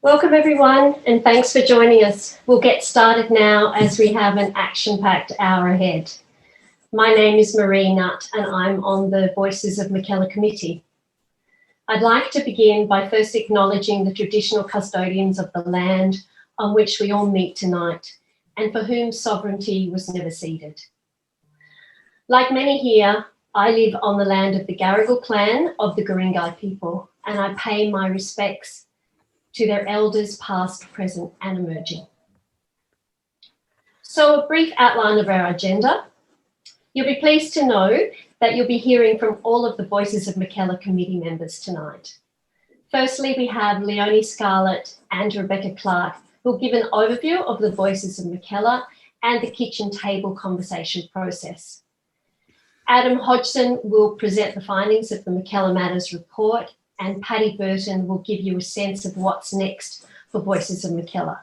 Welcome everyone, and thanks for joining us. We'll get started now as we have an action-packed hour ahead. My name is Marie Nutt and I'm on the Voices of Mackellar committee. I'd like to begin by first acknowledging the traditional custodians of the land on which we all meet tonight and for whom sovereignty was never ceded. Like many here, I live on the land of the Garigal clan of the Guringai people, and I pay my respects to their elders past, present and emerging. So a brief outline of our agenda. You'll be pleased to know that you'll be hearing from all of the Voices of Mackellar committee members tonight. Firstly, we have Leonie Scarlett and Rebecca Clark, who'll give an overview of the Voices of Mackellar and the kitchen table conversation process. Adam Hodgson will present the findings of the Mackellar Matters report, and Paddy Burton will give you a sense of what's next for Voices of Mackellar.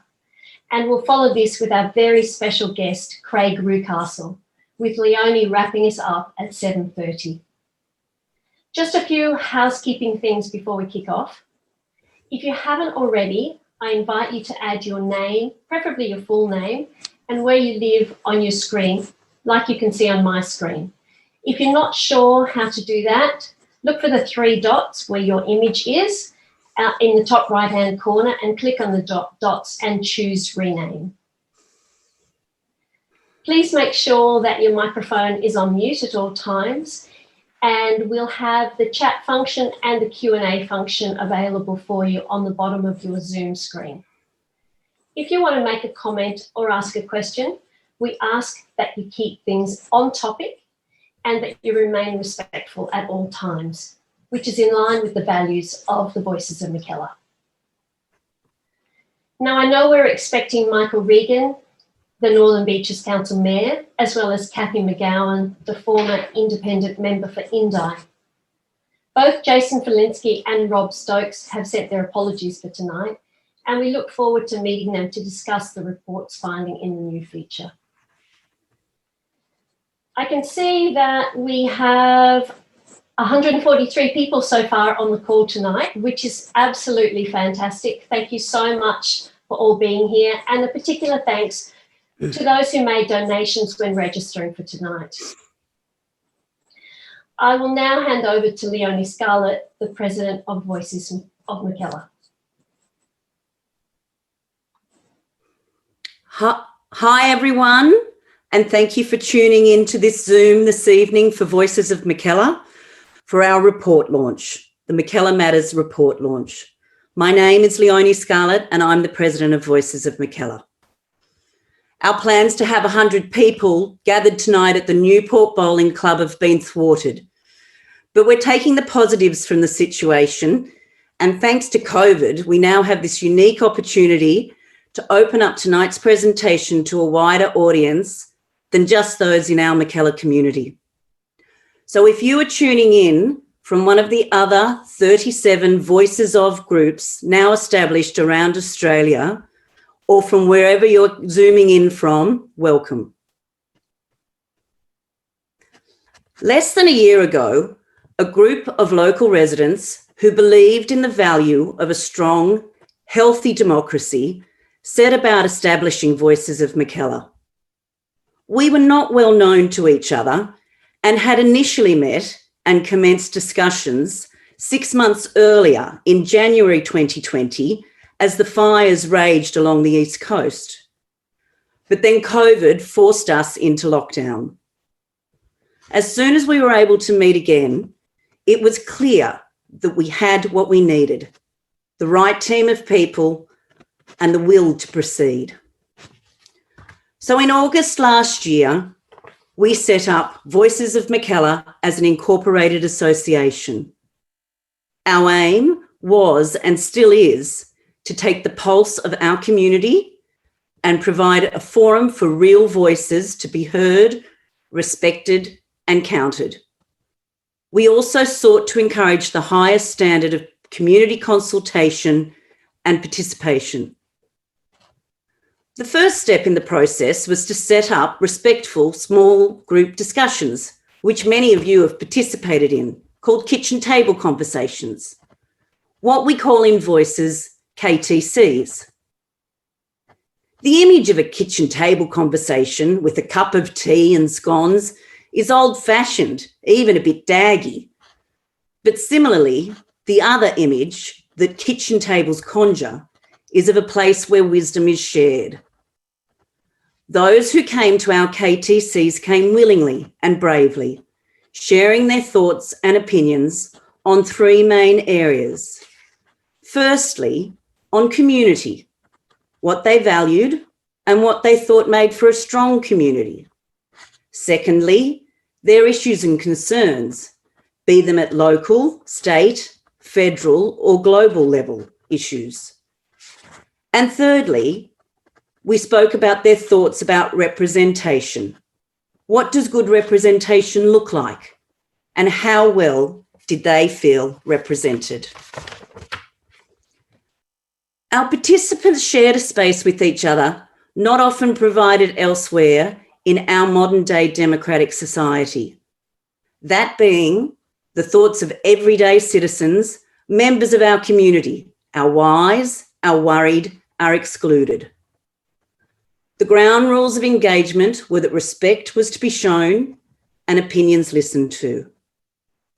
And we'll follow this with our very special guest, Craig Rucastle, with Leonie wrapping us up at 7:30. Just a few housekeeping things before we kick off. If you haven't already, I invite you to add your name, preferably your full name, and where you live on your screen, like you can see on my screen. If you're not sure how to do that, look for the three dots where your image is in the top right-hand corner and click on the dots and choose rename. Please make sure that your microphone is on mute at all times, and we'll have the chat function and the Q&A function available for you on the bottom of your Zoom screen. If you want to make a comment or ask a question, we ask that you keep things on topic and that you remain respectful at all times, which is in line with the values of the Voices of Mackellar. Now, I know we're expecting Michael Regan, the Northern Beaches Council Mayor, as well as Kathy McGowan, the former independent member for Indi. Both Jason Falinsky and Rob Stokes have sent their apologies for tonight, and we look forward to meeting them to discuss the report's finding in the new feature. I can see that we have 143 people so far on the call tonight, which is absolutely fantastic. Thank you so much for all being here, and a particular thanks to those who made donations when registering for tonight. I will now hand over to Leonie Scarlett, the President of Voices of Mackellar. Hi everyone, and thank you for tuning in to this Zoom this evening for Voices of Mackellar for our report launch, the Mackellar Matters report launch. My name is Leonie Scarlett and I'm the President of Voices of Mackellar. Our plans to have 100 people gathered tonight at the Newport Bowling Club have been thwarted, but we're taking the positives from the situation, and thanks to COVID, we now have this unique opportunity to open up tonight's presentation to a wider audience than just those in our Mackellar community. So if you are tuning in from one of the other 37 Voices of groups now established around Australia, or from wherever you're zooming in from, welcome. Less than a year ago, a group of local residents who believed in the value of a strong, healthy democracy set about establishing Voices of Mackellar. We were not well known to each other and had initially met and commenced discussions 6 months earlier in January 2020 as the fires raged along the East Coast. But then COVID forced us into lockdown. As soon as we were able to meet again, it was clear that we had what we needed, the right team of people and the will to proceed. So in August last year, we set up Voices of Mackellar as an incorporated association. Our aim was and still is to take the pulse of our community and provide a forum for real voices to be heard, respected, and counted. We also sought to encourage the highest standard of community consultation and participation. The first step in the process was to set up respectful small group discussions, which many of you have participated in, called kitchen table conversations. What we call in Voices KTCs. The image of a kitchen table conversation with a cup of tea and scones is old-fashioned, even a bit daggy. But similarly, the other image that kitchen tables conjure is of a place where wisdom is shared. Those who came to our KTCs came willingly and bravely, sharing their thoughts and opinions on three main areas. Firstly, on community, what they valued and what they thought made for a strong community. Secondly, their issues and concerns, be them at local, state, federal, or global level issues. And thirdly, we spoke about their thoughts about representation. What does good representation look like? And how well did they feel represented? Our participants shared a space with each other, not often provided elsewhere in our modern day democratic society. That being the thoughts of everyday citizens, members of our community, our wise, our worried, our excluded. The ground rules of engagement were that respect was to be shown and opinions listened to.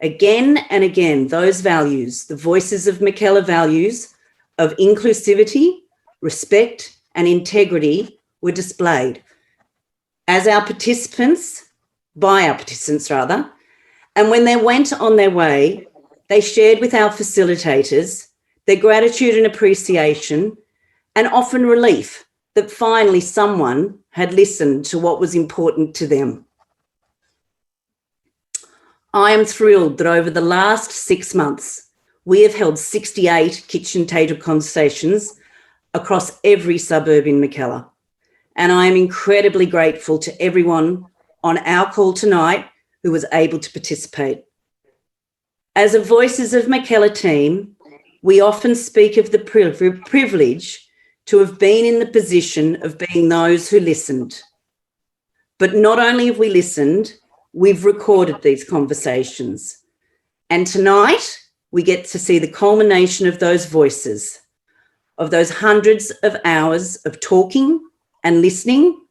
Again and again, those values, the voices of Mackellar values of inclusivity, respect, and integrity were displayed by our participants, and when they went on their way, they shared with our facilitators their gratitude and appreciation, and often relief that finally someone had listened to what was important to them. I am thrilled that over the last 6 months, we have held 68 kitchen table conversations across every suburb in Mackellar. And I am incredibly grateful to everyone on our call tonight who was able to participate. As a Voices of Mackellar team, we often speak of the privilege to have been in the position of being those who listened. But not only have we listened, we've recorded these conversations. And tonight, we get to see the culmination of those voices, of those hundreds of hours of talking and listening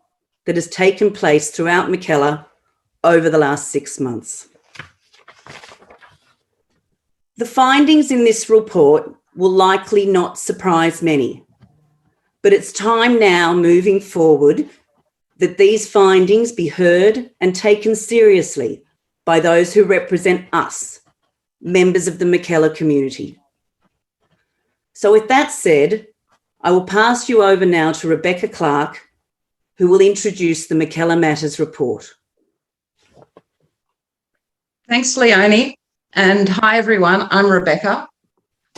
that has taken place throughout Mackellar over the last 6 months. The findings in this report will likely not surprise many, but it's time now, moving forward, that these findings be heard and taken seriously by those who represent us, members of the Mackellar community. So with that said, I will pass you over now to Rebecca Clark, who will introduce the Mackellar Matters report. Thanks, Leonie. And hi, everyone. I'm Rebecca.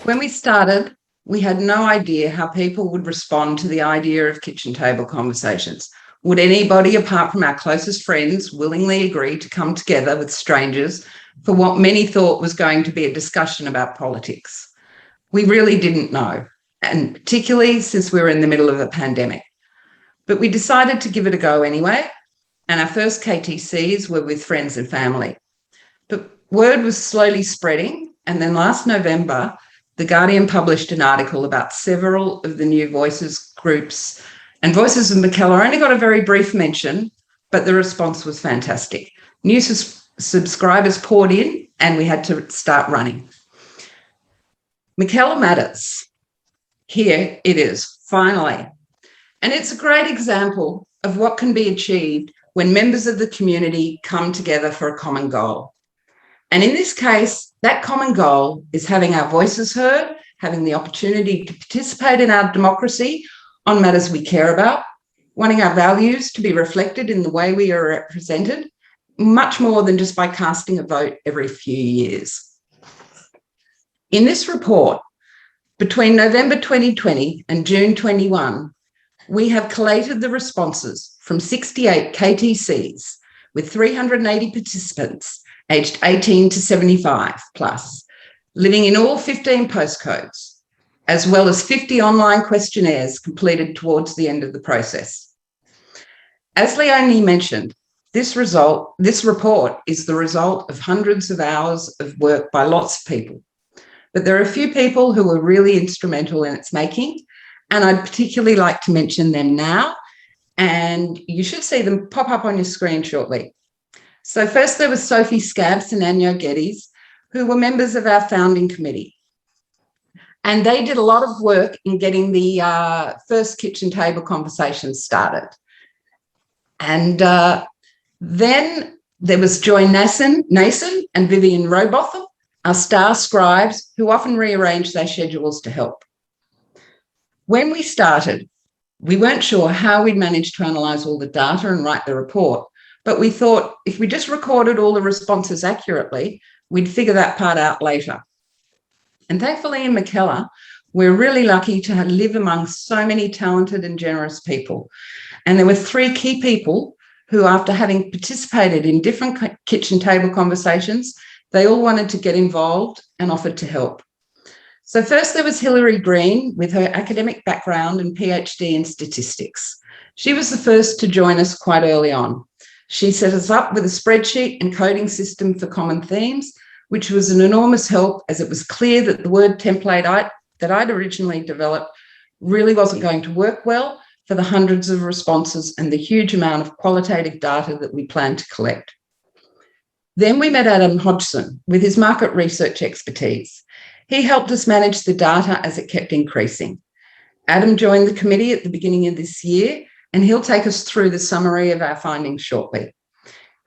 When we started, we had no idea how people would respond to the idea of kitchen table conversations. Would anybody, apart from our closest friends, willingly agree to come together with strangers for what many thought was going to be a discussion about politics? We really didn't know, and particularly since we were in the middle of a pandemic. But we decided to give it a go anyway, and our first KTCs were with friends and family. But word was slowly spreading, and then last November, The Guardian published an article about several of the new Voices groups, and Voices of Mackellar only got a very brief mention, but the response was fantastic. New subscribers poured in, and we had to start running. Mackellar Matters. Here it is, finally. And it's a great example of what can be achieved when members of the community come together for a common goal. And in this case, that common goal is having our voices heard, having the opportunity to participate in our democracy on matters we care about, wanting our values to be reflected in the way we are represented, much more than just by casting a vote every few years. In this report, between November 2020 and June 21, we have collated the responses from 68 KTCs with 380 participants aged 18 to 75 plus, living in all 15 postcodes, as well as 50 online questionnaires completed towards the end of the process. As Leonie mentioned, this report is the result of hundreds of hours of work by lots of people. but there are a few people who were really instrumental in its making, and I'd particularly like to mention them now, and you should see them pop up on your screen shortly. So first there was Sophie Scabs and Anjo Geddes, who were members of our founding committee. And they did a lot of work in getting the first kitchen table conversations started. And then there was Joy Nason and Vivian Robotham, our star scribes, who often rearranged their schedules to help. When we started, we weren't sure how we'd manage to analyse all the data and write the report, but we thought if we just recorded all the responses accurately, we'd figure that part out later. And thankfully in Mackellar, we're really lucky to live among so many talented and generous people. And there were 3 key people who, after having participated in different kitchen table conversations, they all wanted to get involved and offered to help. So first there was Hilary Green with her academic background and PhD in statistics. She was the first to join us quite early on. She set us up with a spreadsheet and coding system for common themes, which was an enormous help as it was clear that the word template that I'd originally developed really wasn't going to work well for the hundreds of responses and the huge amount of qualitative data that we planned to collect. Then we met Adam Hodgson with his market research expertise. He helped us manage the data as it kept increasing. Adam joined the committee at the beginning of this year, and he'll take us through the summary of our findings shortly.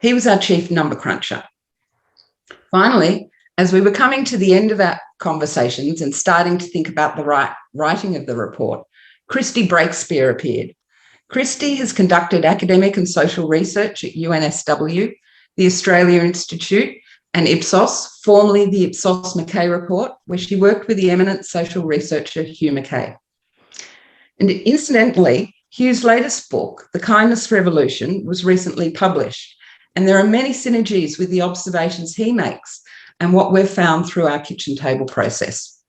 He was our chief number cruncher. Finally, as we were coming to the end of our conversations and starting to think about the writing of the report, Christy Breakspear appeared. Christy has conducted academic and social research at UNSW, the Australia Institute, and Ipsos, formerly the Ipsos Mackay Report, where she worked with the eminent social researcher Hugh Mackay. And incidentally, Hugh's latest book, The Kindness Revolution, was recently published, and there are many synergies with the observations he makes and what we've found through our kitchen table process.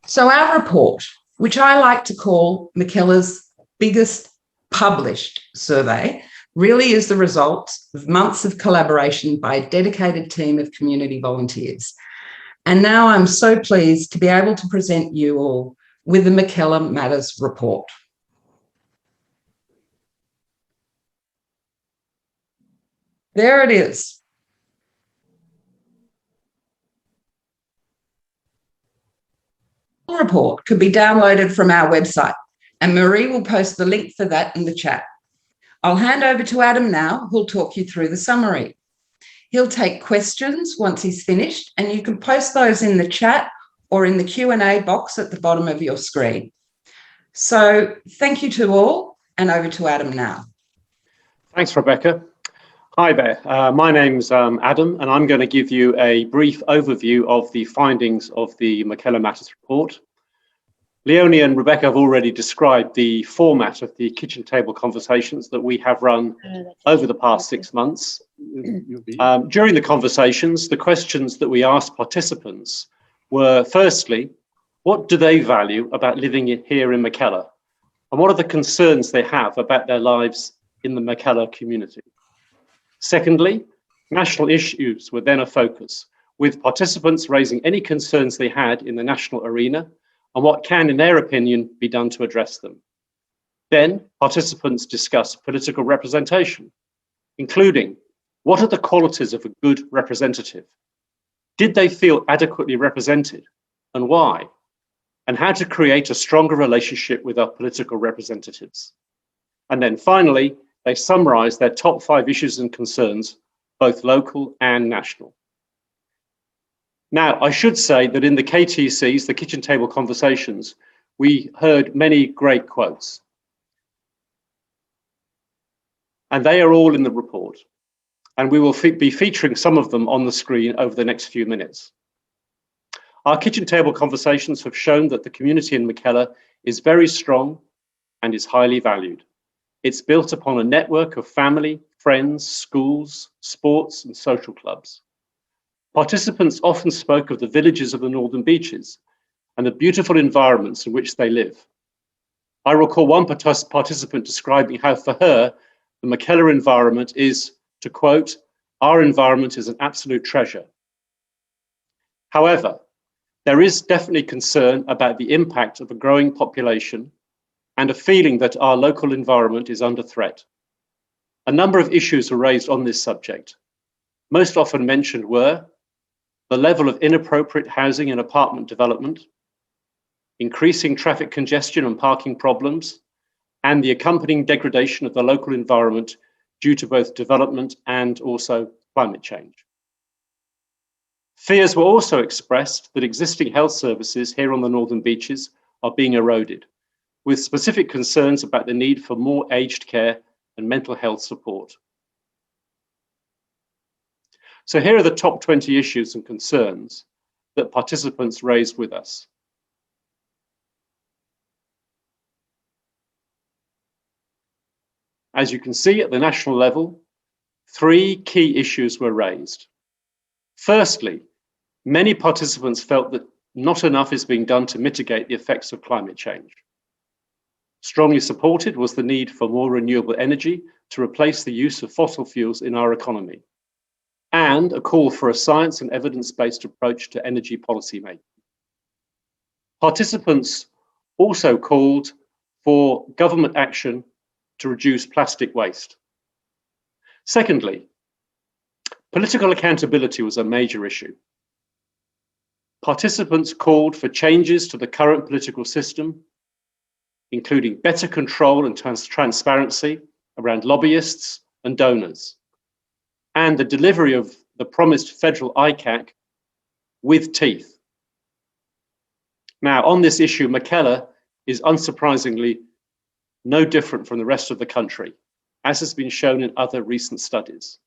So our report, which I like to call Mackellar's biggest published survey, really is the result of months of collaboration by a dedicated team of community volunteers. And now I'm so pleased to be able to present you all with the Mackellar Matters report. There it is. The report could be downloaded from our website, and Marie will post the link for that in the chat. I'll hand over to Adam now, who'll talk you through the summary. He'll take questions once he's finished, and you can post those in the chat or in the Q&A box at the bottom of your screen. So thank you to all, and over to Adam now. Thanks, Rebecca. Hi there, my name's Adam, and I'm going to give you a brief overview of the findings of the Mackellar Matters report. Leonie and Rebecca have already described the format of the kitchen table conversations that we have run over the past 6 months. During the conversations, the questions that we asked participants were, firstly, what do they value about living here in Mackellar? And what are the concerns they have about their lives in the Mackellar community? Secondly, national issues were then a focus, with participants raising any concerns they had in the national arena and what can, in their opinion, be done to address them. Then, participants discussed political representation, including what are the qualities of a good representative? Did they feel adequately represented, and why? And how to create a stronger relationship with our political representatives. And then finally, they summarised their top 5 issues and concerns, both local and national. Now, I should say that in the KTCs, the kitchen table conversations, we heard many great quotes. And they are all in the report. And we will be featuring some of them on the screen over the next few minutes. Our kitchen table conversations have shown that the community in Mackellar is very strong and is highly valued. It's built upon a network of family, friends, schools, sports, and social clubs. Participants often spoke of the villages of the Northern Beaches and the beautiful environments in which they live. I recall one participant describing how for her, the Mackellar environment is, to quote, "Our environment is an absolute treasure." However, There is definitely concern about the impact of a growing population and a feeling that our local environment is under threat. A number of issues were raised on this subject. Most often mentioned were the level of inappropriate housing and apartment development, increasing traffic congestion and parking problems, and the accompanying degradation of the local environment due to both development and also climate change. Fears were also expressed that existing health services here on the Northern Beaches are being eroded, with specific concerns about the need for more aged care and mental health support. So here are the top 20 issues and concerns that participants raised with us. As you can see at the national level, 3 key issues were raised. Firstly, many participants felt that not enough is being done to mitigate the effects of climate change. Strongly supported was the need for more renewable energy to replace the use of fossil fuels in our economy, and a call for a science and evidence-based approach to energy policy making. Participants also called for government action to reduce plastic waste. Secondly, political accountability was a major issue. Participants called for changes to the current political system, including better control and transparency around lobbyists and donors, and the delivery of the promised federal ICAC with teeth. Now, on this issue, Mackellar is unsurprisingly no different from the rest of the country, as has been shown in other recent studies.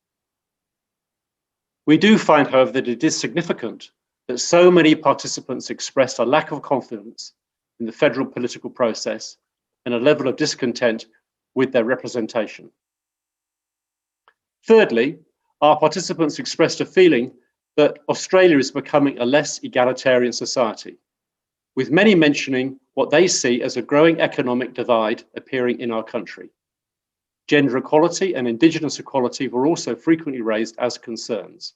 We do find, however, that it is significant that so many participants expressed a lack of confidence in the federal political process and a level of discontent with their representation. Thirdly, our participants expressed a feeling that Australia is becoming a less egalitarian society, with many mentioning what they see as a growing economic divide appearing in our country. Gender equality and Indigenous equality were also frequently raised as concerns.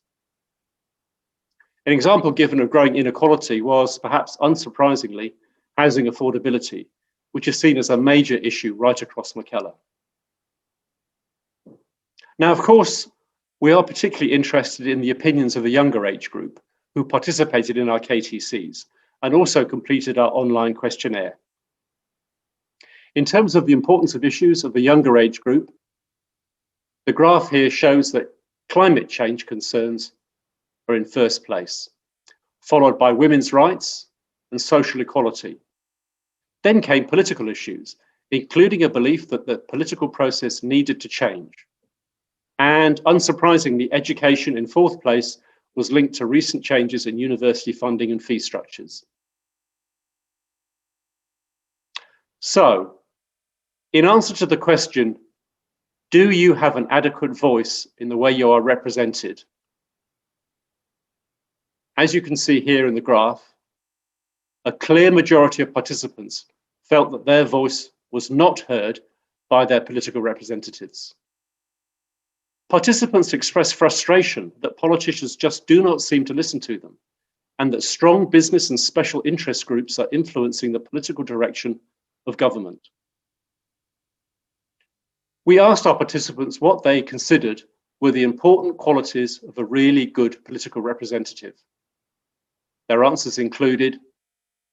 An example given of growing inequality was, perhaps unsurprisingly, housing affordability, which is seen as a major issue right across Mackellar. Now, of course, we are particularly interested in the opinions of the younger age group who participated in our KTCs and also completed our online questionnaire. In terms of the importance of issues of the younger age group, the graph here shows that climate change concerns are in first place, followed by women's rights and social equality. Then came political issues, including a belief that the political process needed to change. And unsurprisingly, education in fourth place was linked to recent changes in university funding and fee structures. So, in answer to the question, do you have an adequate voice in the way you are represented? As you can see here in the graph, a clear majority of participants felt that their voice was not heard by their political representatives. Participants expressed frustration that politicians just do not seem to listen to them, and that strong business and special interest groups are influencing the political direction of government. We asked our participants what they considered were the important qualities of a really good political representative. Their answers included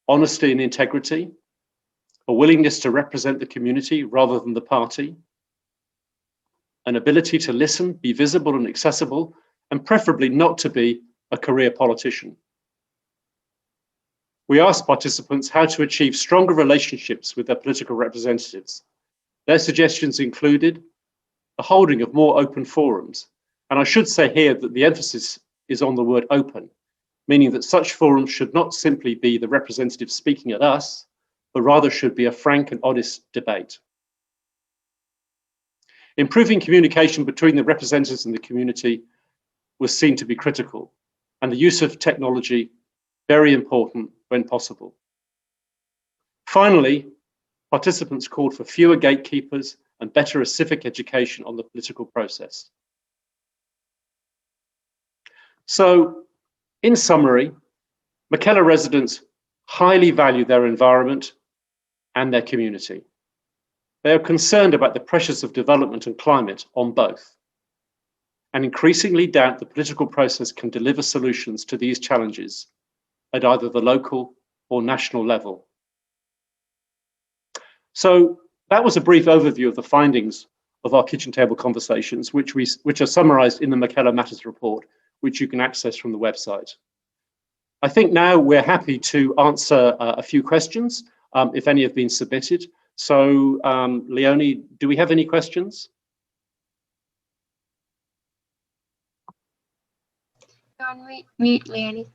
honesty and integrity, a willingness to represent the community rather than the party, an ability to listen, be visible and accessible, and preferably not to be a career politician. We asked participants how to achieve stronger relationships with their political representatives. Their suggestions included the holding of more open forums. And I should say here that the emphasis is on the word open, meaning that such forums should not simply be the representatives speaking at us, but rather should be a frank and honest debate. Improving communication between the representatives and the community was seen to be critical, and the use of technology very important when possible. Finally, participants called for fewer gatekeepers and better civic education on the political process. So, in summary, Mackellar residents highly value their environment and their community. They are concerned about the pressures of development and climate on both, and increasingly doubt the political process can deliver solutions to these challenges at either the local or national level. So that was a brief overview of the findings of our kitchen table conversations, which are summarised in the Mackellar Matters report, which you can access from the website. I think now we're happy to answer a few questions, if any have been submitted. So, Leonie, do we have any questions? Go on mute, Leonie.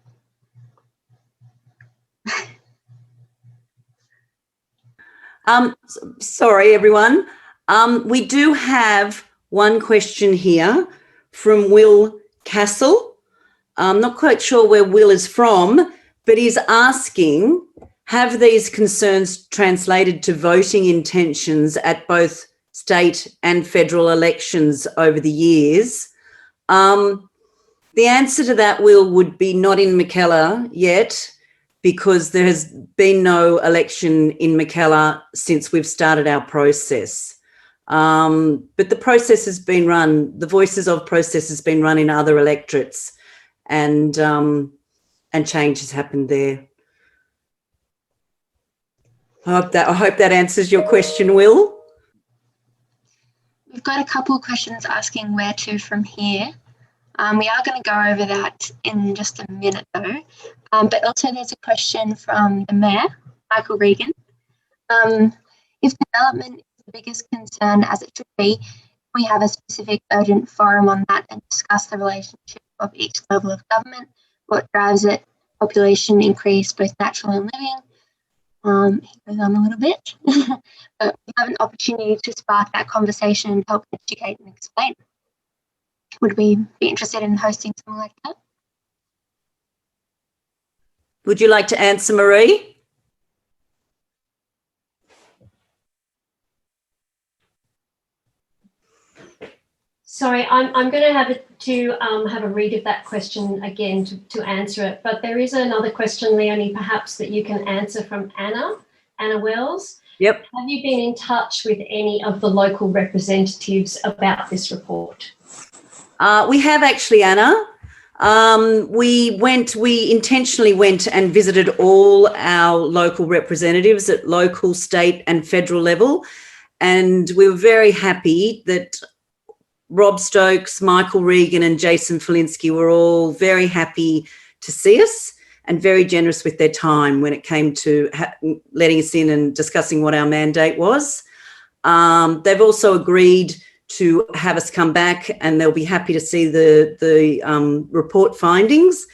Sorry, everyone. We do have one question here from Will Castle. I'm not quite sure where Will is from, but he's asking, have these concerns translated to voting intentions at both state and federal elections over the years? The answer to that, Will, would be not in Mackellar yet, because there has been no election in Mackellar since we've started our process. But the process has been run, the Voices of process has been run in other electorates, and change has happened there. I hope that answers your question, Will. We've got a couple of questions asking where to from here. We are going to go over that in just a minute though. But also there's a question from the Mayor, Michael Regan. If development is the biggest concern, as it should be, we have a specific urgent forum on that and discuss the relationship of each level of government, what drives it, population increase, both natural and living. He goes on a little bit, but we have an opportunity to spark that conversation and help educate and explain. Would we be interested in hosting something like that? Would you like to answer, Marie? Sorry, I'm going to have a read of that question again to answer it. But there is another question, Leonie, perhaps that you can answer from Anna Wells. Yep. Have you been in touch with any of the local representatives about this report? We have actually, Anna. We intentionally went and visited all our local representatives at local, state and federal level. And we were very happy that Rob Stokes, Michael Regan and Jason Falinsky were all very happy to see us and very generous with their time when it came to letting us in and discussing what our mandate was. They've also agreed to have us come back, and they'll be happy to see the report findings.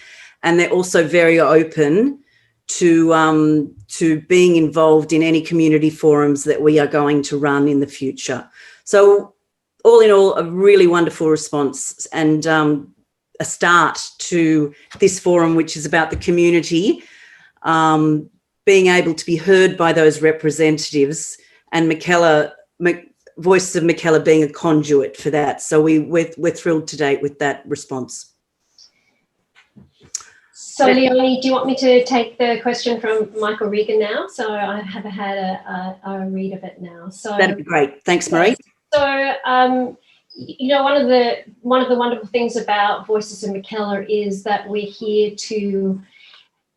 And they're also very open to being involved in any community forums that we are going to run in the future. So all in all, a really wonderful response and a start to this forum, which is about the community being able to be heard by those representatives, and Voices of Mackellar being a conduit for that. So we're thrilled to date with that response. So Leonie, do you want me to take the question from Michael Regan now? So I have had a read of it now. So that'd be great. Thanks, Marie. So you know, one of the wonderful things about Voices of Mackellar is that we're here to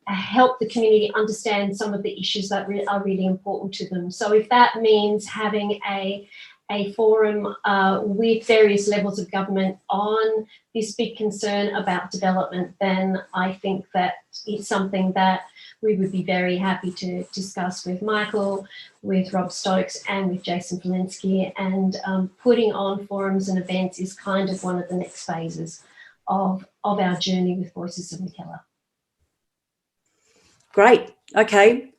help the community understand some of the issues that are really important to them. So if that means having a forum with various levels of government on this big concern about development, then I think that it's something that we would be very happy to discuss with Michael, with Rob Stokes and with Jason Falinsky. And putting on forums and events is kind of one of the next phases of our journey with Voices of Mackellar. Great. Okay.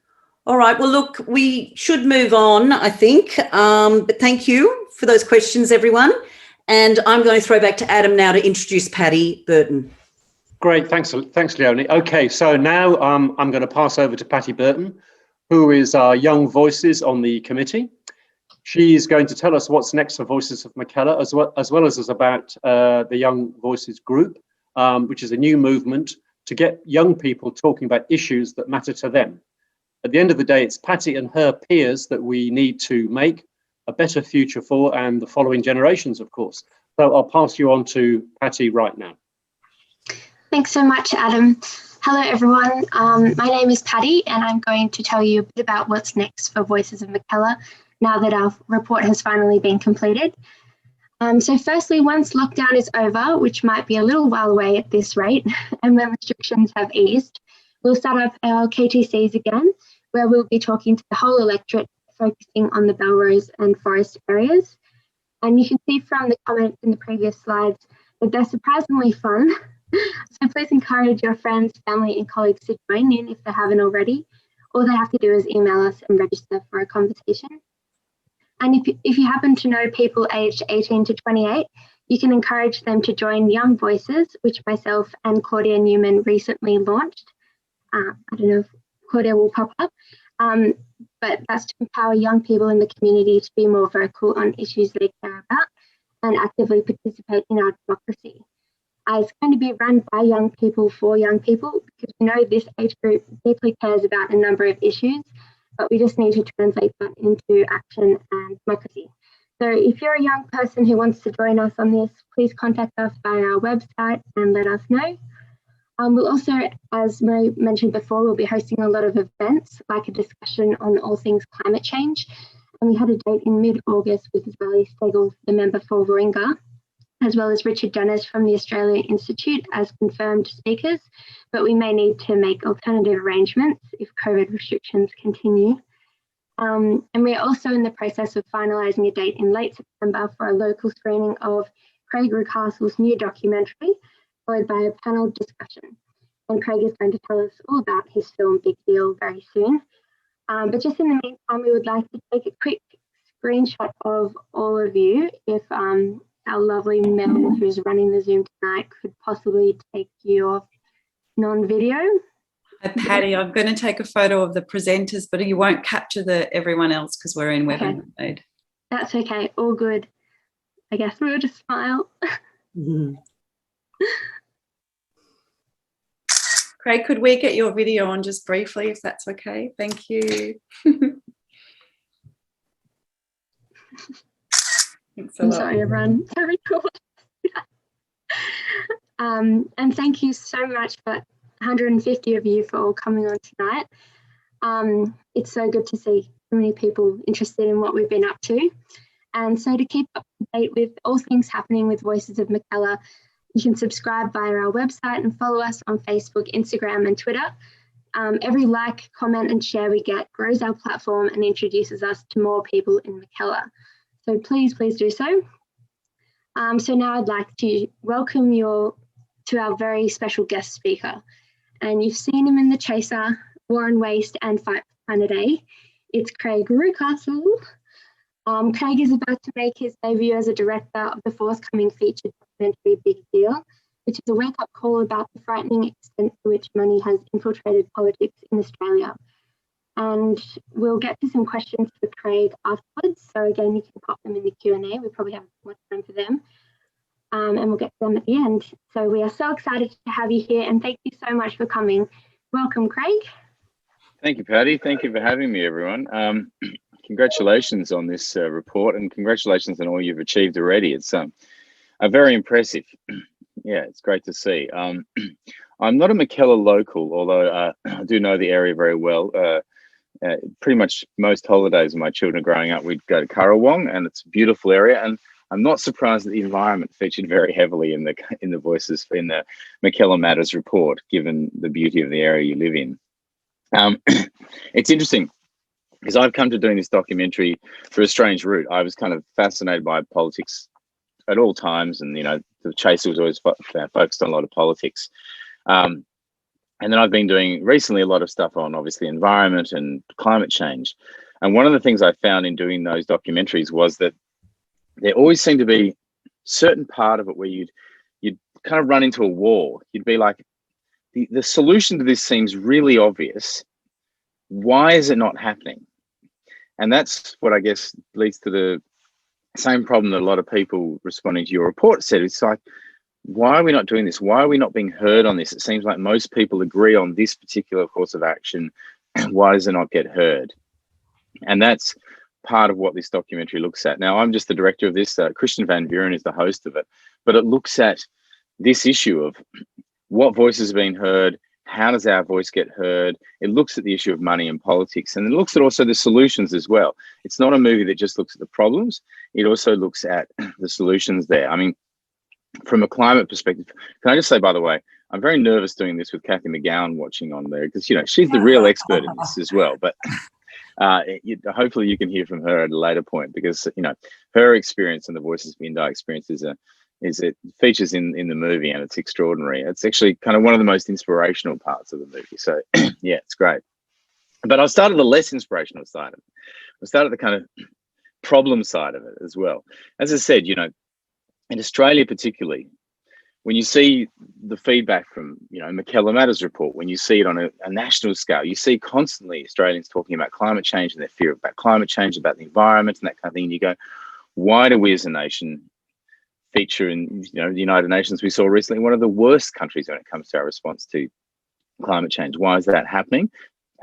All right. Well, look, we should move on, I think. But thank you for those questions, everyone. And I'm going to throw back to Adam now to introduce Patty Burton. Great. Thanks, Leonie. Okay, so now I'm going to pass over to Patty Burton, who is our Young Voices on the committee. She's going to tell us what's next for Voices of Mackellar, as well as about the Young Voices group, which is a new movement to get young people talking about issues that matter to them. At the end of the day, it's Patty and her peers that we need to make a better future for, and the following generations, of course. So I'll pass you on to Patty right now. Thanks so much, Adam. Hello, everyone. My name is Patty, and I'm going to tell you a bit about what's next for Voices of Mackellar now that our report has finally been completed. So firstly, once lockdown is over, which might be a little while away at this rate, and when restrictions have eased, we'll start up our KTCs again, where we'll be talking to the whole electorate, focusing on the Belrose and Forest areas. And you can see from the comments in the previous slides that they're surprisingly fun. So please encourage your friends, family and colleagues to join in if they haven't already. All they have to do is email us and register for a conversation. And if you happen to know people aged 18 to 28, you can encourage them to join Young Voices, which myself and Claudia Newman recently launched. I don't know if Claudia will pop up, but that's to empower young people in the community to be more vocal on issues they care about and actively participate in our democracy. It's going to be run by young people for young people, because we know this age group deeply cares about a number of issues, but we just need to translate that into action and democracy. So if you're a young person who wants to join us on this, please contact us via our website and let us know. We'll also, as Marie mentioned before, we'll be hosting a lot of events, like a discussion on all things climate change. And we had a date in mid-August with Isabelle Stegel, the member for Warringah, as well as Richard Dennis from the Australian Institute as confirmed speakers, but we may need to make alternative arrangements if COVID restrictions continue. And we're also in the process of finalising a date in late September for a local screening of Craig Rucastle's new documentary, followed by a panel discussion. And Craig is going to tell us all about his film Big Deal very soon. But just in the meantime, we would like to take a quick screenshot of all of you if our lovely Mel, who's running the Zoom tonight, could possibly take your non-video. Hi, Patty, I'm going to take a photo of the presenters, but you won't capture everyone else because we're in webinar mode. That's okay, all good. I guess we'll just smile. Craig, could we get your video on just briefly, if that's okay? Thank you. I'm sorry, everyone. Very cool. And thank you so much for 150 of you for all coming on tonight. It's so good to see so many people interested in what we've been up to. And so to keep up to date with all things happening with Voices of Mackellar, you can subscribe via our website and follow us on Facebook, Instagram and Twitter. Every like, comment and share we get grows our platform and introduces us to more people in Mackellar. So please do so. So now I'd like to welcome you all to our very special guest speaker. And you've seen him in The Chaser, War and Waste and Fight for Planet A. It's Craig Rucastle. Craig is about to make his debut as a director of the forthcoming feature documentary Big Deal, which is a wake-up call about the frightening extent to which money has infiltrated politics in Australia. And we'll get to some questions for Craig afterwards. So again, you can pop them in the Q&A. We probably have more time for them. And we'll get to them at the end. So we are so excited to have you here, and thank you so much for coming. Welcome, Craig. Thank you, Patty. Thank you for having me, everyone. Congratulations on this report, and congratulations on all you've achieved already. It's very impressive. Yeah, it's great to see. I'm not a Mackellar local, although I do know the area very well. Pretty much most holidays when my children are growing up, we'd go to Currawong, and it's a beautiful area. And I'm not surprised that the environment featured very heavily in the voices in the Mackellar Matters report, given the beauty of the area you live in. It's interesting because I've come to doing this documentary through a strange route. I was kind of fascinated by politics at all times, and the Chaser was always focused on a lot of politics. And then I've been doing recently a lot of stuff on obviously environment and climate change. And one of the things I found in doing those documentaries was that there always seemed to be a certain part of it where you'd kind of run into a wall. You'd be like, the solution to this seems really obvious. Why is it not happening? And that's what I guess leads to the same problem that a lot of people responding to your report said. It's like, why are we not doing this? Why are we not being heard on this? It seems like most people agree on this particular course of action. Why does it not get heard? And that's part of what this documentary looks at. Now, I'm just the director of this. Christian Van Buren is the host of it, but it looks at this issue of what voices are being heard, how does our voice get heard? It looks at the issue of money and politics, and it looks at also the solutions as well. It's not a movie that just looks at the problems. It also looks at the solutions there. I mean, from a climate perspective, can I just say, by the way, I'm very nervous doing this with Kathy McGowan watching on there because, you know, she's the real expert in this as well. But hopefully you can hear from her at a later point because, you know, her experience and the Voices of Indi experience it features in the movie, and it's extraordinary. It's actually kind of one of the most inspirational parts of the movie. So, yeah, it's great. But I'll start at the less inspirational side of it. I'll start at the kind of problem side of it as well. As I said, you know, in Australia particularly, when you see the feedback from, you know, Mackellar Matters report, when you see it on a national scale, you see constantly Australians talking about climate change and their fear about climate change, about the environment and that kind of thing. And you go, why do we as a nation feature in, you know, the United Nations? We saw recently one of the worst countries when it comes to our response to climate change. Why is that happening?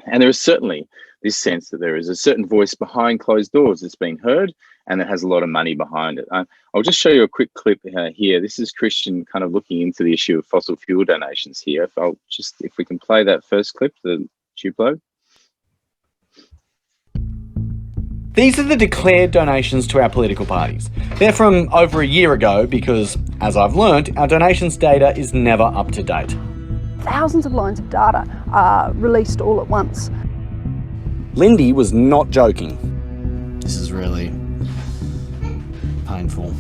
And there is certainly this sense that there is a certain voice behind closed doors that's being heard and that has a lot of money behind it. I'll just show you a quick clip here. This is Christian kind of looking into the issue of fossil fuel donations here. If we can play that first clip, the Tupelo. These are the declared donations to our political parties. They're from over a year ago because, as I've learnt, our donations data is never up to date. Thousands of lines of data are released all at once. Lindy was not joking. This is really painful.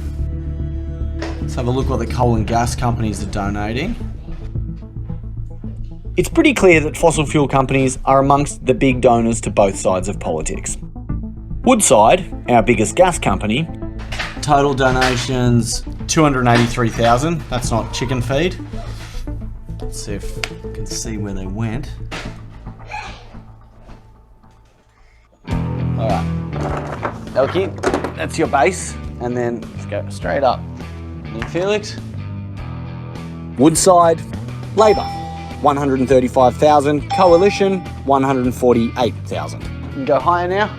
Let's have a look what the coal and gas companies are donating. It's pretty clear that fossil fuel companies are amongst the big donors to both sides of politics. Woodside, our biggest gas company, total donations 283,000. That's not chicken feed. Let's see if I can see where they went. All right, Elkie, that's your base, and then let's go straight up. Can you feel it? Woodside, Labor, 135,000. Coalition, 148,000. You can go higher now.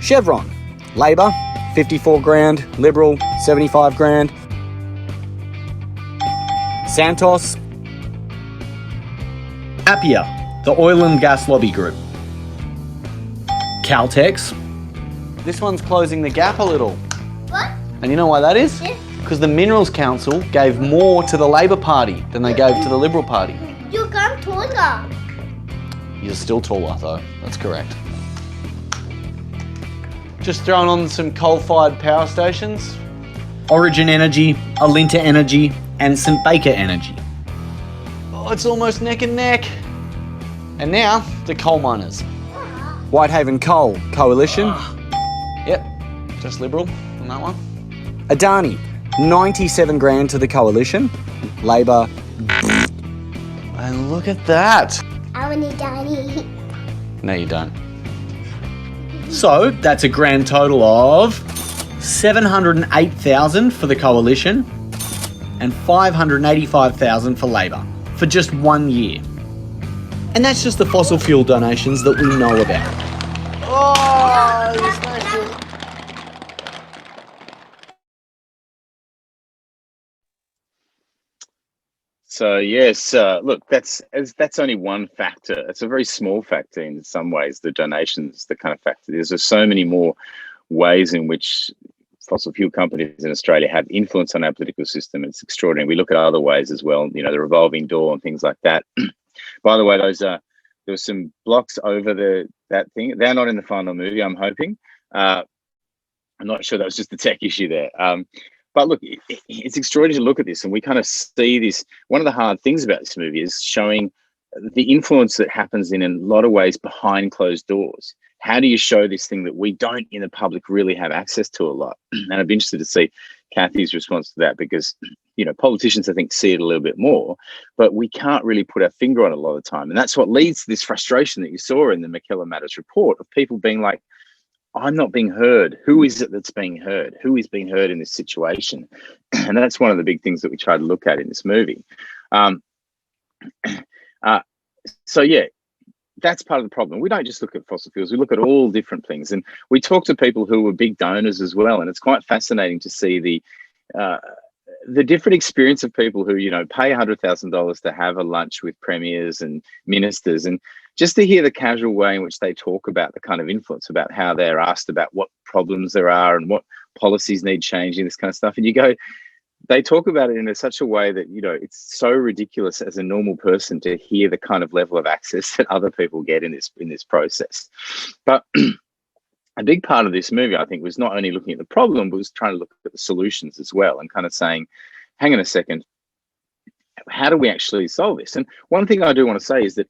Chevron, Labor, 54 grand. Liberal, 75 grand. Santos, Appia, the oil and gas lobby group. Caltex, this one's closing the gap a little. What? And you know why that is? Because the Minerals Council gave more to the Labor Party than they gave to the Liberal Party. You got taller. You're still taller though, that's correct. Just throwing on some coal-fired power stations. Origin Energy, Alinta Energy, and St Baker Energy. Oh, it's almost neck and neck. And now, the coal miners. Whitehaven Coal, Coalition. Yep, just Liberal on that one. Adani, 97 grand to the Coalition. Labor. And look at that. I want Daddy. No, you don't. So that's a grand total of 708,000 for the Coalition and 585,000 for Labor for just 1 year. And that's just the fossil fuel donations that we know about. Oh, you smashed it. So yes, look, that's only one factor. It's a very small factor in some ways. The donations, the kind of factor. There's just so many more ways in which fossil fuel companies in Australia have influence on our political system. It's extraordinary. We look at other ways as well. You know, the revolving door and things like that. By the way, there were some blocks over that thing. They're not in the final movie, I'm hoping. I'm not sure that was just a tech issue there. But look, it's extraordinary to look at this, and we kind of see this. One of the hard things about this movie is showing the influence that happens in a lot of ways behind closed doors. How do you show this thing that we don't in the public really have access to a lot? And I'd be interested to see Kathy's response to that, because, you know, politicians, I think, see it a little bit more, but we can't really put our finger on it a lot of the time. And that's what leads to this frustration that you saw in the Mackellar Matters report of people being like, I'm not being heard. Who is it that's being heard? Who is being heard in this situation? And that's one of the big things that we try to look at in this movie. So yeah, that's part of the problem. We don't just look at fossil fuels, we look at all different things. And we talk to people who were big donors as well. And it's quite fascinating to see the different experience of people who, you know, pay $100,000 to have a lunch with premiers and ministers, and just to hear the casual way in which they talk about the kind of influence, about how they're asked about what problems there are and what policies need changing, this kind of stuff. And you go, they talk about it in such a way that, you know, it's so ridiculous as a normal person to hear the kind of level of access that other people get in this process. But a big part of this movie, I think, was not only looking at the problem, but was trying to look at the solutions as well, and kind of saying, hang on a second, how do we actually solve this? And one thing I do want to say is that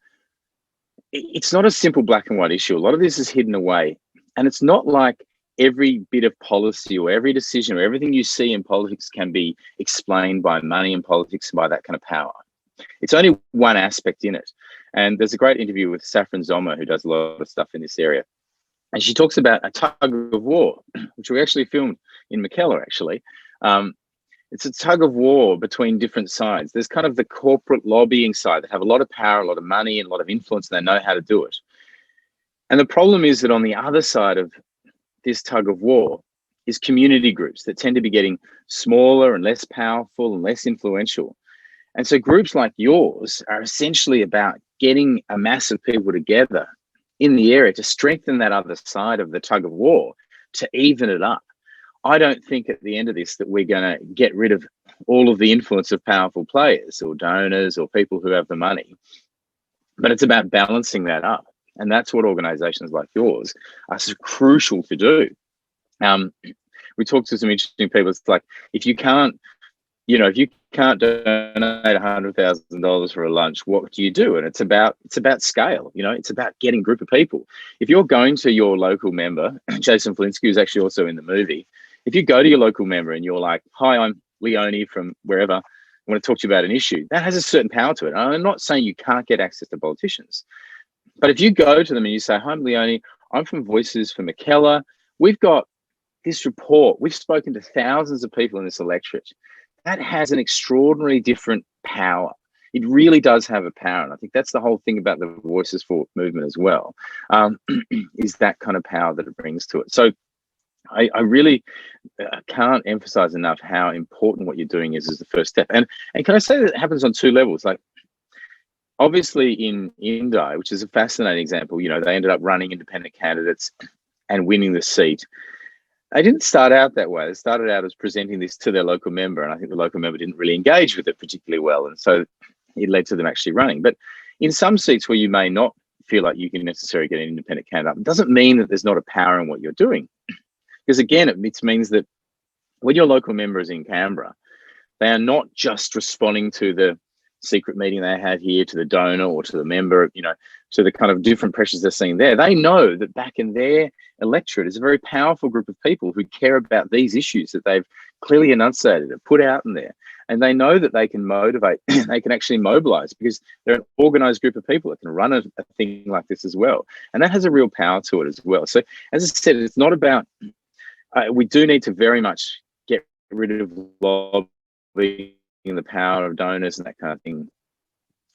it's not a simple black and white issue. A lot of this is hidden away. And it's not like every bit of policy or every decision or everything you see in politics can be explained by money and politics and by that kind of power. It's only one aspect in it. And there's a great interview with Saffron Zommer, who does a lot of stuff in this area. And she talks about a tug of war, which we actually filmed in Mackellar, actually. It's a tug of war between different sides. There's kind of the corporate lobbying side that have a lot of power, a lot of money, and a lot of influence, and they know how to do it. And the problem is that on the other side of this tug of war is community groups that tend to be getting smaller and less powerful and less influential. And so groups like yours are essentially about getting a mass of people together in the area to strengthen that other side of the tug of war, to even it up. I don't think at the end of this that we're going to get rid of all of the influence of powerful players or donors or people who have the money, but it's about balancing that up. And that's what organizations like yours are so crucial to do. We talked to some interesting people. It's like, if you can't donate $100,000 for a lunch, what do you do? And it's about scale. You know, it's about getting a group of people. If you're going to your local member, Jason Flinsky, who's actually also in the movie, if you go to your local member and you're like, hi, I'm Leonie from wherever, I want to talk to you about an issue, that has a certain power to it. And I'm not saying you can't get access to politicians, but if you go to them and you say, hi, I'm Leonie, I'm from Voices for Mackellar, we've got this report, we've spoken to thousands of people in this electorate, that has an extraordinarily different power. It really does have a power. And I think that's the whole thing about the Voices for movement as well, is that kind of power that it brings to it. So I really can't emphasize enough how important what you're doing is as the first step. And can I say that it happens on two levels? Like, obviously in Indi, which is a fascinating example, you know, they ended up running independent candidates and winning the seat. They didn't start out that way. They started out as presenting this to their local member, and I think the local member didn't really engage with it particularly well, and so it led to them actually running. But in some seats where you may not feel like you can necessarily get an independent candidate, it doesn't mean that there's not a power in what you're doing. Because again, it means that when your local member is in Canberra, they are not just responding to the secret meeting they had here, to the donor or to the member, you know, to the kind of different pressures they're seeing there. They know that back in their electorate is a very powerful group of people who care about these issues that they've clearly enunciated and put out in there. And they know that they can motivate, they can actually mobilize, because they're an organized group of people that can run a thing like this as well. And that has a real power to it as well. So as I said, it's not about, we do need to very much get rid of lobbying and the power of donors and that kind of thing,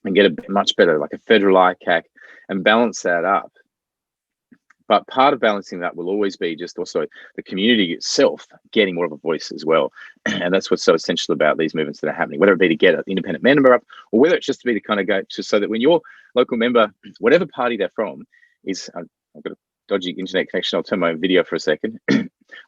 and get a much better, like a federal ICAC, and balance that up. But part of balancing that will always be just also the community itself getting more of a voice as well. And that's what's so essential about these movements that are happening, whether it be to get an independent member up, or whether it's just to be to kind of go to, so that when your local member, whatever party they're from, is, I've got a dodgy internet connection, I'll turn my video for a second.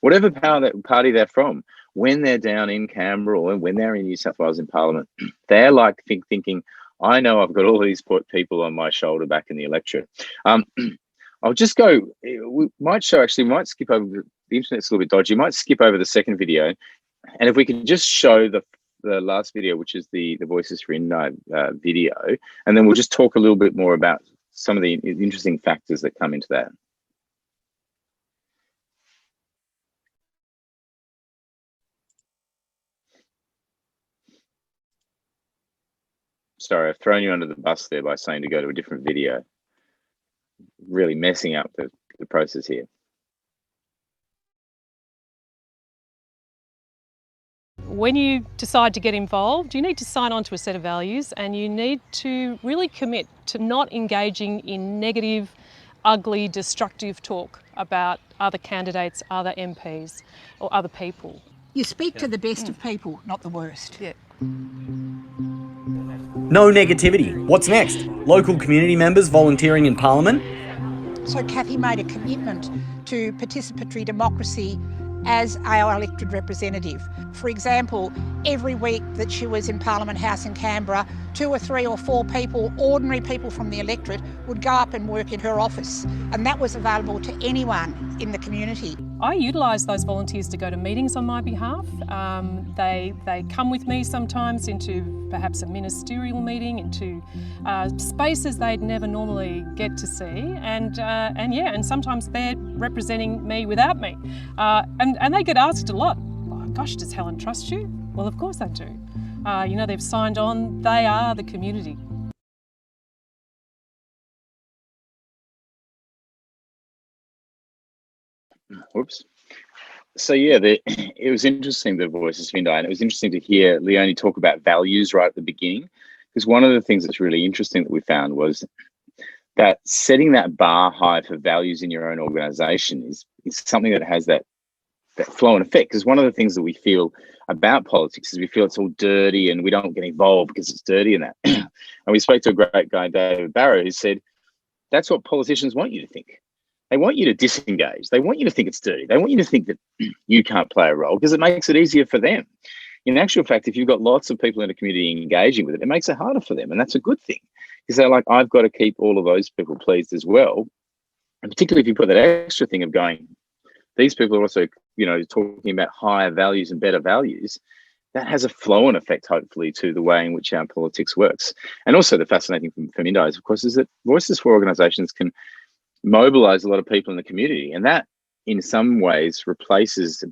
Whatever party they're from, when they're down in Canberra or when they're in New South Wales in Parliament, they're like thinking, I know I've got all these people on my shoulder back in the electorate. I'll just go, we might skip over, the internet's a little bit dodgy, might skip over the second video. And if we can just show the last video, which is the Voices for Indi video, and then we'll just talk a little bit more about some of the interesting factors that come into that. Sorry, I've thrown you under the bus there by saying to go to a different video. Really messing up the process here. when you decide to get involved, you need to sign on to a set of values, and you need to really commit to not engaging in negative, ugly, destructive talk about other candidates, other MPs or other people. You speak to the best of people, not the worst. Yeah. No negativity. What's next? Local community members volunteering in Parliament? So Kathy made a commitment to participatory democracy as our elected representative. For example, every week that she was in Parliament House in Canberra, 2 or 3 or 4 people, ordinary people from the electorate, would go up and work in her office, and that was available to anyone in the community. I utilise those volunteers to go to meetings on my behalf. They come with me sometimes into perhaps a ministerial meeting, into spaces they'd never normally get to see, and sometimes they're representing me without me, and they get asked a lot. Oh, gosh, does Helen trust you? Well, of course they do. They've signed on. They are the community. Whoops. So yeah, it was interesting, the Voices of Indi, and it was interesting to hear Leonie talk about values right at the beginning, because one of the things that's really interesting that we found was that setting that bar high for values in your own organisation is something that has that flow and effect. Because one of the things that we feel about politics is we feel it's all dirty and we don't get involved because it's dirty and that. And we spoke to a great guy, David Barrow, who said that's what politicians want you to think. They want you to disengage. They want you to think it's dirty. They want you to think that you can't play a role because it makes it easier for them. In actual fact, if you've got lots of people in a community engaging with it, it makes it harder for them. And that's a good thing, because they're like, I've got to keep all of those people pleased as well. And particularly if you put that extra thing of going, these people are also, talking about higher values and better values, that has a flow-on effect, hopefully, to the way in which our politics works. And also the fascinating thing from Indi, of course, is that Voices for organisations can mobilize a lot of people in the community, and that in some ways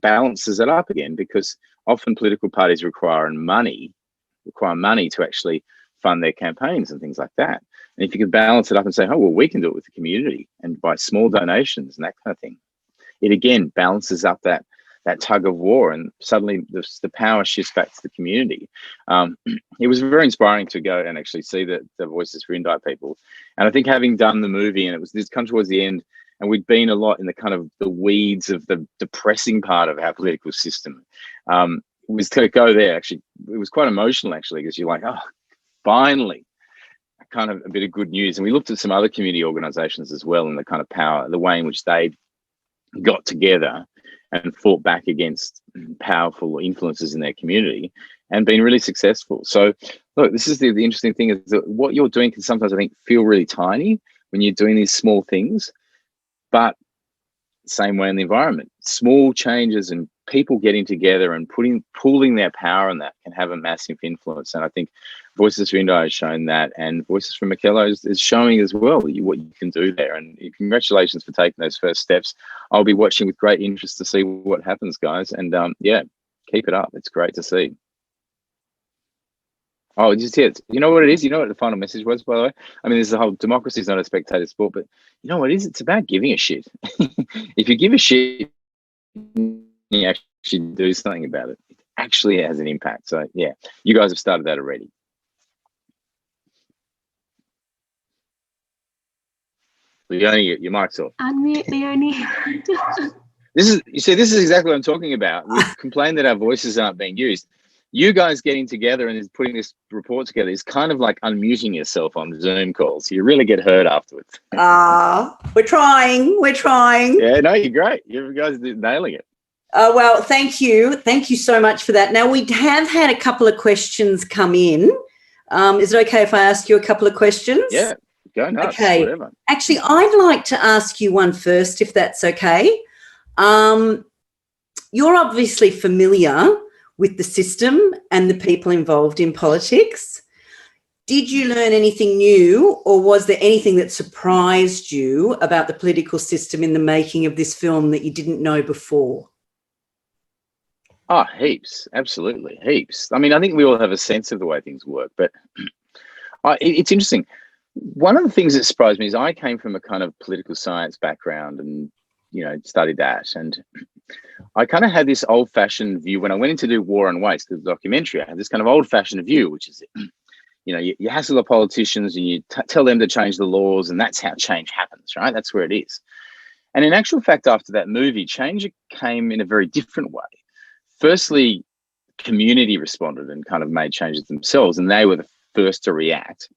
balances it up again, because often political parties require money to actually fund their campaigns and things like that. And if you can balance it up and say, oh well, we can do it with the community and by small donations and that kind of thing, it again balances up that tug of war, and suddenly the power shifts back to the community. It was very inspiring to go and actually see the Voices for Indi people. And I think having done the movie, and this come towards the end, and we'd been a lot in the kind of the weeds of the depressing part of our political system, was to go there. Actually, it was quite emotional, actually, because you're like, oh, finally, kind of a bit of good news. And we looked at some other community organisations as well, and the kind of power, the way in which they got together and fought back against powerful influences in their community and been really successful. So look, this is the interesting thing, is that what you're doing can sometimes, I think, feel really tiny when you're doing these small things, but same way in the environment, small changes and people getting together and pooling their power on that can have a massive influence. And I think Voices for Indi has shown that, and Voices for Mackellar is showing as well what you can do there. And congratulations for taking those first steps. I'll be watching with great interest to see what happens, guys. And keep it up. It's great to see. Oh, just it. You know what it is? You know what the final message was, by the way? I mean, there's the whole democracy is not a spectator sport, but you know what it is? It's about giving a shit. If you give a shit, you actually do something about it. It actually has an impact. So yeah, you guys have started that already. Leonie, your mic's off. Unmute, Leonie. This is exactly what I'm talking about. We've complained that our voices aren't being used. You guys getting together and putting this report together is kind of like unmuting yourself on Zoom calls. You really get hurt afterwards. We're trying. Yeah, no, you're great. You guys are nailing it. Well, thank you. Thank you so much for that. Now, we have had a couple of questions come in. Is it okay if I ask you a couple of questions? Yeah, go nuts, okay. Whatever. Actually, I'd like to ask you one first, if that's okay. You're obviously familiar with the system and the people involved in politics. Did you learn anything new, or was there anything that surprised you about the political system in the making of this film that you didn't know before? Oh, heaps. Absolutely, heaps. I mean, I think we all have a sense of the way things work, but it's interesting. One of the things that surprised me is I came from a kind of political science background and, studied that. And I kind of had this old-fashioned view when I went in to do War on Waste, the documentary. I had this kind of old-fashioned view, which is, you hassle the politicians and you tell them to change the laws, and that's how change happens, right? That's where it is. And in actual fact, after that movie, change came in a very different way. Firstly, community responded and kind of made changes themselves, and they were the first to react.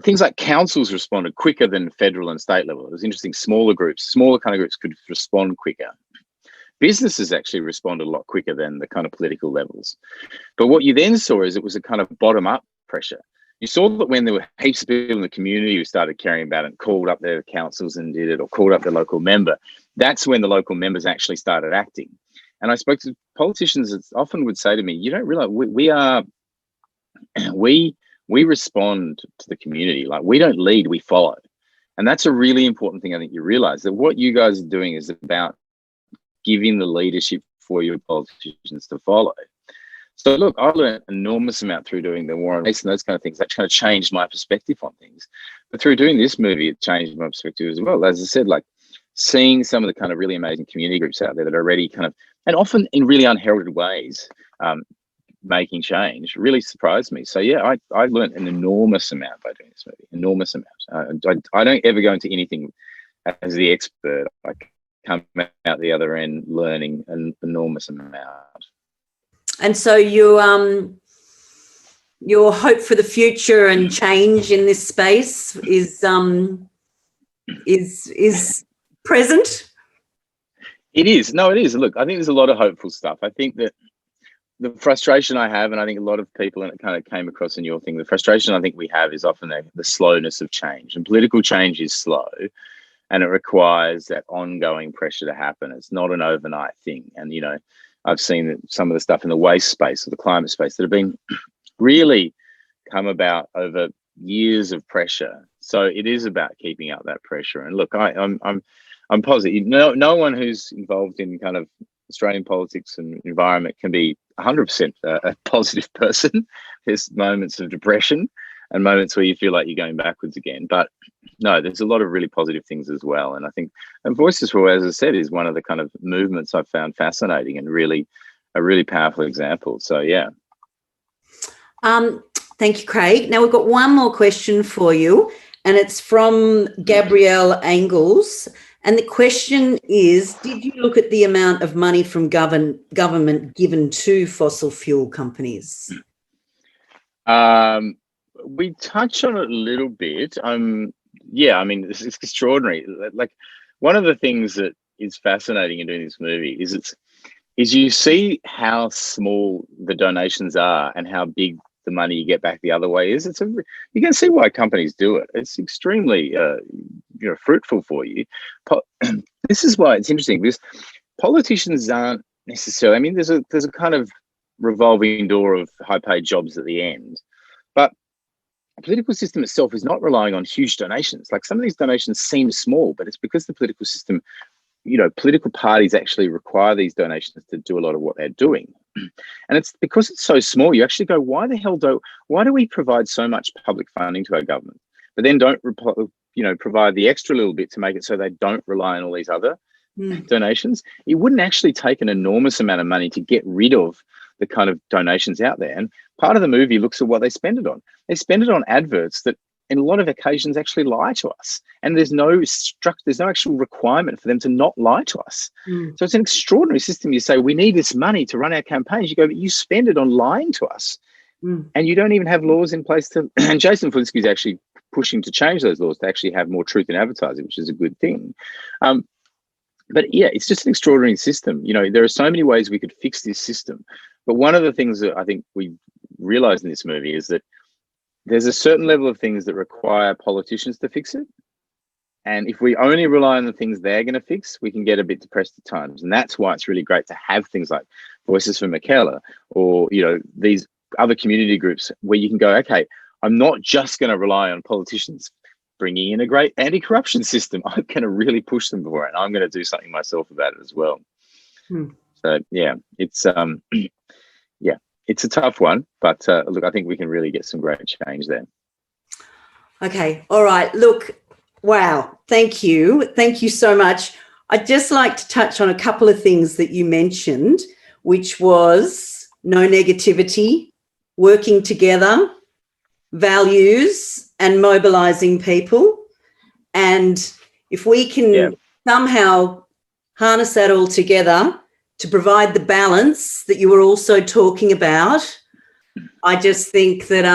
Things like councils responded quicker than federal and state level. It was interesting. Smaller kind of groups could respond quicker. Businesses actually responded a lot quicker than the kind of political levels. But what you then saw is it was a kind of bottom-up pressure. You saw that when there were heaps of people in the community who started caring about it, called up their councils and did it, or called up their local member, that's when the local members actually started acting. And I spoke to politicians that often would say to me, you don't realize we respond to the community. Like, we don't lead, we follow. And that's a really important thing. I think you realize that what you guys are doing is about giving the leadership for your politicians to follow. So look, I learned an enormous amount through doing the War on Waste and those kind of things. That kind of changed my perspective on things. But through doing this movie, it changed my perspective as well. As I said, like seeing some of the kind of really amazing community groups out there that are already kind of, and often in really unheralded ways, making change really surprised me. So yeah, I learned an enormous amount by doing this movie, enormous amount. I don't ever go into anything as the expert. I come out the other end learning an enormous amount. And so your hope for the future and change in this space is present? It is. No, it is. Look, I think there's a lot of hopeful stuff. I think that the frustration I have, and I think a lot of people, and it kind of came across in your thing, the frustration I think we have is often the slowness of change. And political change is slow, and it requires that ongoing pressure to happen. It's not an overnight thing. And, I've seen some of the stuff in the waste space or the climate space that have been really come about over years of pressure. So it is about keeping up that pressure. And look, I'm positive. No one who's involved in kind of Australian politics and environment can be 100% a positive person. There's moments of depression and moments where you feel like you're going backwards again. But no, there's a lot of really positive things as well. And I think, and Voices for, as I said, is one of the kind of movements I've found fascinating and really a really powerful example. So, yeah. Thank you, Craig. Now we've got one more question for you, and it's from Gabrielle Angles. And the question is, did you look at the amount of money from government given to fossil fuel companies? We touched on it a little bit. Yeah, I mean, it's extraordinary. Like, one of the things that is fascinating in doing this movie is you see how small the donations are and how big the money you get back the other way is. You can see why companies do it. It's extremely fruitful for you. This is why it's interesting, because politicians aren't necessarily, I mean, there's a kind of revolving door of high-paid jobs at the end, but the political system itself is not relying on huge donations. Like, some of these donations seem small, but it's because the political system, political parties actually require these donations to do a lot of what they're doing. And it's because it's so small, you actually go, why do we provide so much public funding to our government, but then don't provide the extra little bit to make it so they don't rely on all these other donations? It wouldn't actually take an enormous amount of money to get rid of the kind of donations out there. And part of the movie looks at what they spend it on. They spend it on adverts that in a lot of occasions actually lie to us. And there's no actual requirement for them to not lie to us. So it's an extraordinary system. You say, we need this money to run our campaigns. You go, but you spend it on lying to us. And you don't even have laws in place to, and Jason Flinsky is actually pushing to change those laws to actually have more truth in advertising, which is a good thing. But yeah, it's just an extraordinary system. There are so many ways we could fix this system. But one of the things that I think we realized in this movie is that there's a certain level of things that require politicians to fix it. And if we only rely on the things they're going to fix, we can get a bit depressed at times. And that's why it's really great to have things like Voices for Mackellar or, these other community groups where you can go, okay, I'm not just going to rely on politicians bringing in a great anti-corruption system. I'm going to really push them for it. And I'm going to do something myself about it as well. So, yeah, it's it's a tough one, but look, I think we can really get some great change there. Okay. All right. Look, Wow. Thank you. Thank you so much. I'd just like to touch on a couple of things that you mentioned, which was no negativity, working together, values, and mobilising people. And if we can somehow harness that all together to provide the balance that you were also talking about, I just think that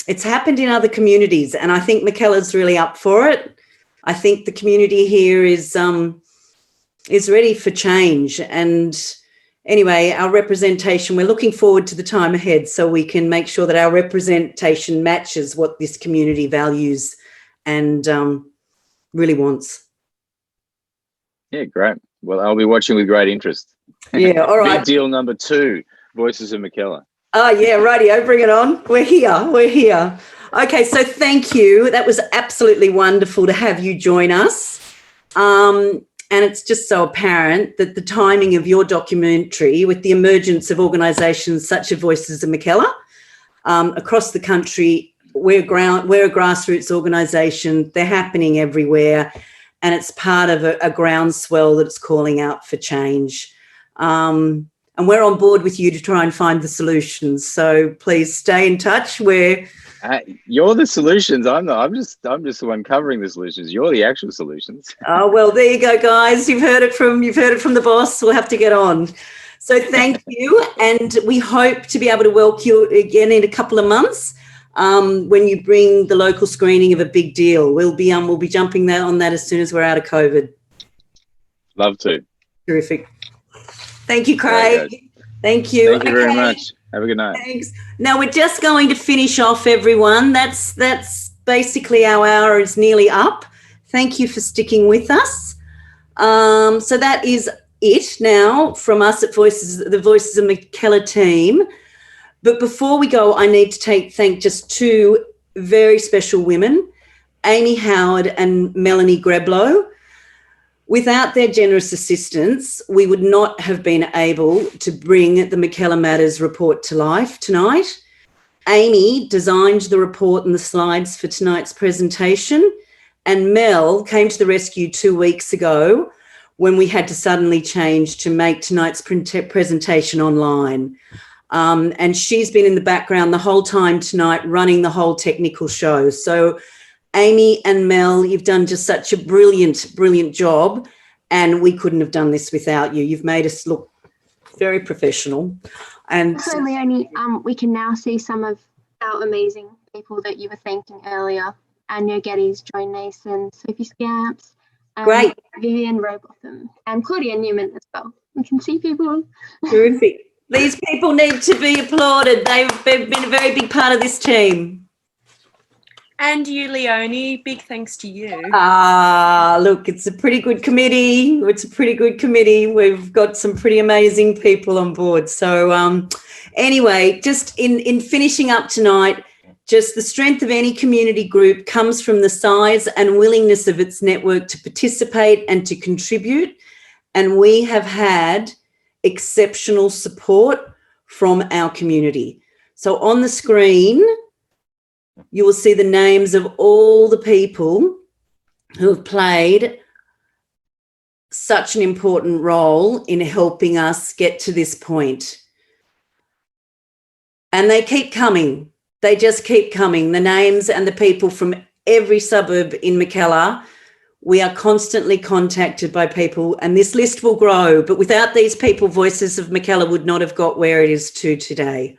it's happened in other communities, and I think Mackellar's really up for it. I think the community here is ready for change. And anyway, our representation, we're looking forward to the time ahead so we can make sure that our representation matches what this community values and really wants. Yeah, great. Well, I'll be watching with great interest. Yeah, all right. Big deal number 2, Voices of Mackellar. Oh, yeah, rightio, bring it on. We're here. Okay, so thank you. That was absolutely wonderful to have you join us. And it's just so apparent that the timing of your documentary with the emergence of organisations such as Voices of Mackellar across the country, we're a grassroots organisation. They're happening everywhere, and it's part of a groundswell that's calling out for change. And we're on board with you to try and find the solutions. So please stay in touch. You're the solutions. I'm just the one covering the solutions. You're the actual solutions. Oh, well, there you go, guys. You've heard it from the boss. We'll have to get on. So thank you, and we hope to be able to welcome you again in a couple of months when you bring the local screening of A Big Deal. We'll be jumping on that as soon as we're out of COVID. Love to. Terrific. Thank you, Craig. Thank you. Thank you very much. Have a good night. Thanks. Now we're just going to finish off, everyone. That's basically our hour is nearly up. Thank you for sticking with us. So that is it now from us at the Voices of Mackellar team. But before we go, I need to thank just 2 very special women, Amy Howard and Melanie Greblow. Without their generous assistance, we would not have been able to bring the Mackellar Matters report to life tonight. Amy designed the report and the slides for tonight's presentation, and Mel came to the rescue 2 weeks ago when we had to suddenly change to make tonight's presentation online. And she's been in the background the whole time tonight, running the whole technical show. So Amy and Mel, you've done just such a brilliant, brilliant job, and we couldn't have done this without you. You've made us look very professional. And so, Leonie, we can now see some of our amazing people that you were thanking earlier. Anya Geddes, Joy Nason, Sophie Scamps, great, Vivian Robotham, and Claudia Newman as well. We can see people. Terrific. These people need to be applauded. They've been a very big part of this team. And you, Leonie, big thanks to you. Look, it's a pretty good committee. We've got some pretty amazing people on board. So anyway, just in finishing up tonight, just the strength of any community group comes from the size and willingness of its network to participate and to contribute. And we have had exceptional support from our community. So on the screen, you will see the names of all the people who have played such an important role in helping us get to this point. And they keep coming. They just keep coming. The names and the people from every suburb in Mackellar. We are constantly contacted by people, and this list will grow. But without these people, Voices of Mackellar would not have got where it is to today.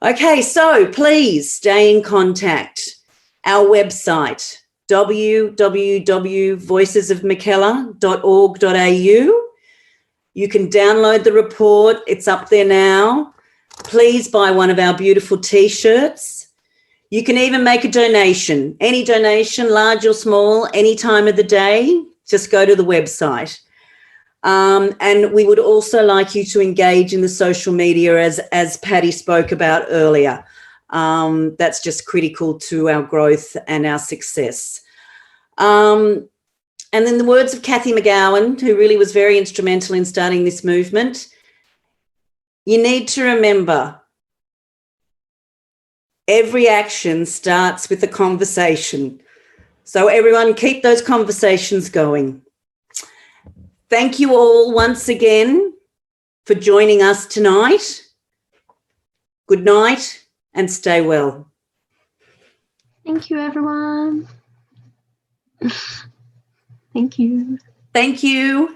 Okay, so please stay in contact. Our website, www.voicesofmackellar.org.au. You can download the report. It's up there now. Please buy one of our beautiful T-shirts. You can even make a donation. Any donation, large or small, any time of the day, just go to the website. And we would also like you to engage in the social media as Patty spoke about earlier. That's just critical to our growth and our success. And in the words of Cathy McGowan, who really was very instrumental in starting this movement, you need to remember every action starts with a conversation. So everyone, keep those conversations going. Thank you all once again for joining us tonight. Good night and stay well. Thank you, everyone. Thank you. Thank you.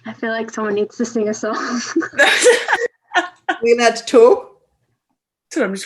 I feel like someone needs to sing a song. We're allowed to talk? So I'm just